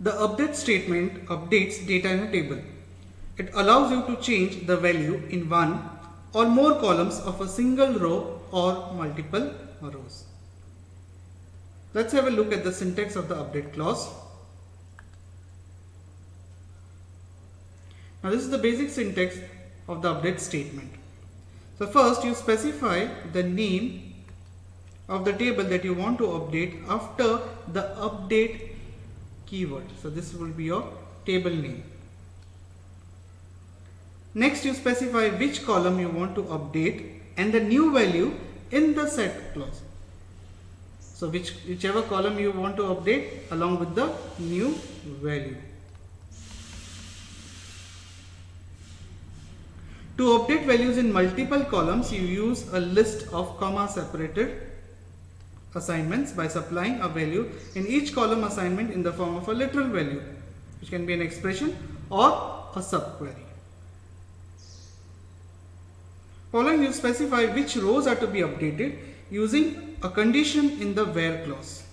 The update statement updates data in a table. It allows you to change the value in one or more columns of a single row or multiple rows. Let's have a look at the syntax of the update clause. Now this is the basic syntax of the update statement. So first you specify the name of the table that you want to update after the update keyword. So this will be your table name. Next you specify which column you want to update and the new value in the set clause. So whichever column you want to update along with the new value. To update values in multiple columns, you use a list of comma separated assignments by supplying a value in each column assignment in the form of a literal value, which can be an expression or a subquery. Following, you specify which rows are to be updated using a condition in the where clause.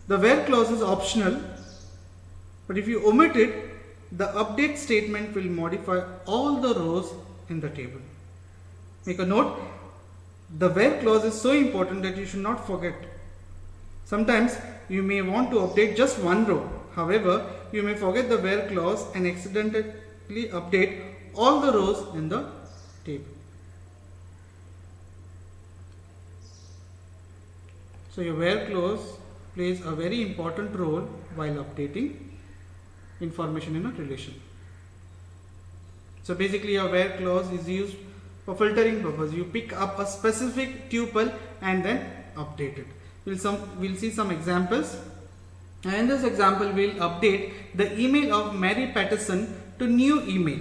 The where clause is optional, but if you omit it, the update statement will modify all the rows in the table. Make a note, the where clause is so important that you should not forget. Sometimes you may want to update just one row. However, you may forget the where clause and accidentally update all the rows in the table. So your where clause plays a very important role while updating information in a relation. So basically your where clause is used for filtering purpose. You pick up a specific tuple and then update it. We'll see some examples. And in this example, we'll update the email of Mary Patterson to new email.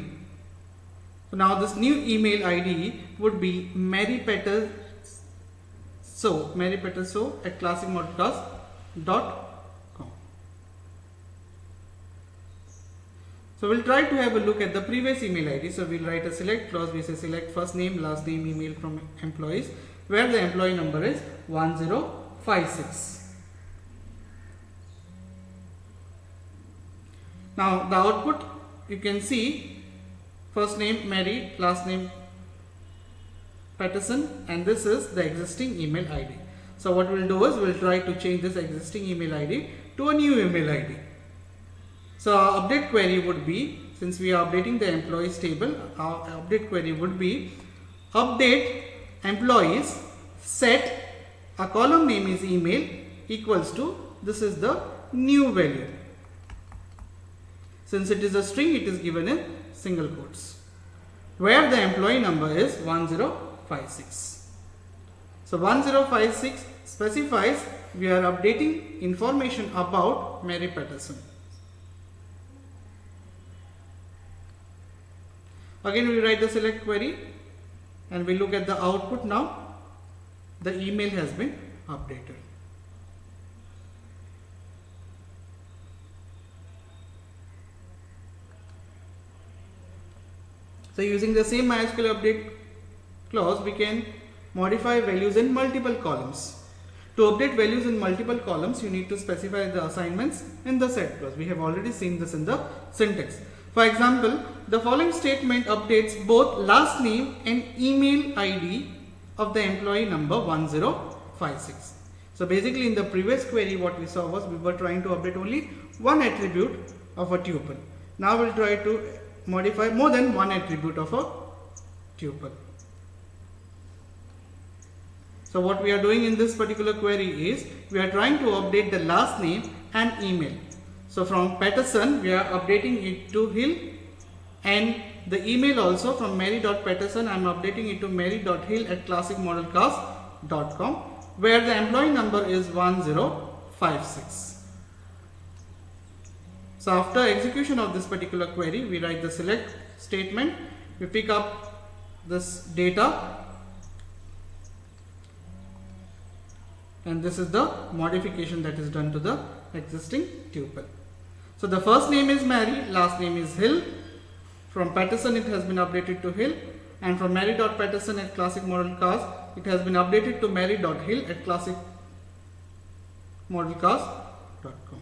So now this new email ID would be marypatterso at classicmodelclass.com. So we'll try to have a look at the previous email ID. So we'll write a select clause. We say select first name, last name, email from employees, where the employee number is 1056. Now the output, you can see first name Mary, last name Patterson, and this is the existing email ID. So what we'll do is we'll try to change this existing email ID to a new email ID. So our update query would be, since we are updating the employees table, our update query would be update employees set, a column name is email equals to, this is the new value. Since it is a string, it is given in single quotes, where the employee number is 1056. So 1056 specifies we are updating information about Mary Patterson. Again we write the select query and we look at the output now. The email has been updated. So using the same MySQL update clause, we can modify values in multiple columns. To update values in multiple columns, you need to specify the assignments in the set clause. We have already seen this in the syntax. For example, the following statement updates both last name and email ID of the employee number 1056. So basically in the previous query what we saw was we were trying to update only one attribute of a tuple. Now we'll try to modify more than one attribute of a tuple. So what we are doing in this particular query is we are trying to update the last name and email. So from Patterson we are updating it to Hill, and the email also from Mary.Patterson I am updating it to Mary.Hill at classicmodelclass.com, where the employee number is 1056. So after execution of this particular query, we write the select statement, we pick up this data, and this is the modification that is done to the existing tuple. So the first name is Mary, last name is Hill. From Patterson it has been updated to Hill, and from Mary.Patterson at classicmodelclass it has been updated to Mary.Hill at classicmodelclass.com.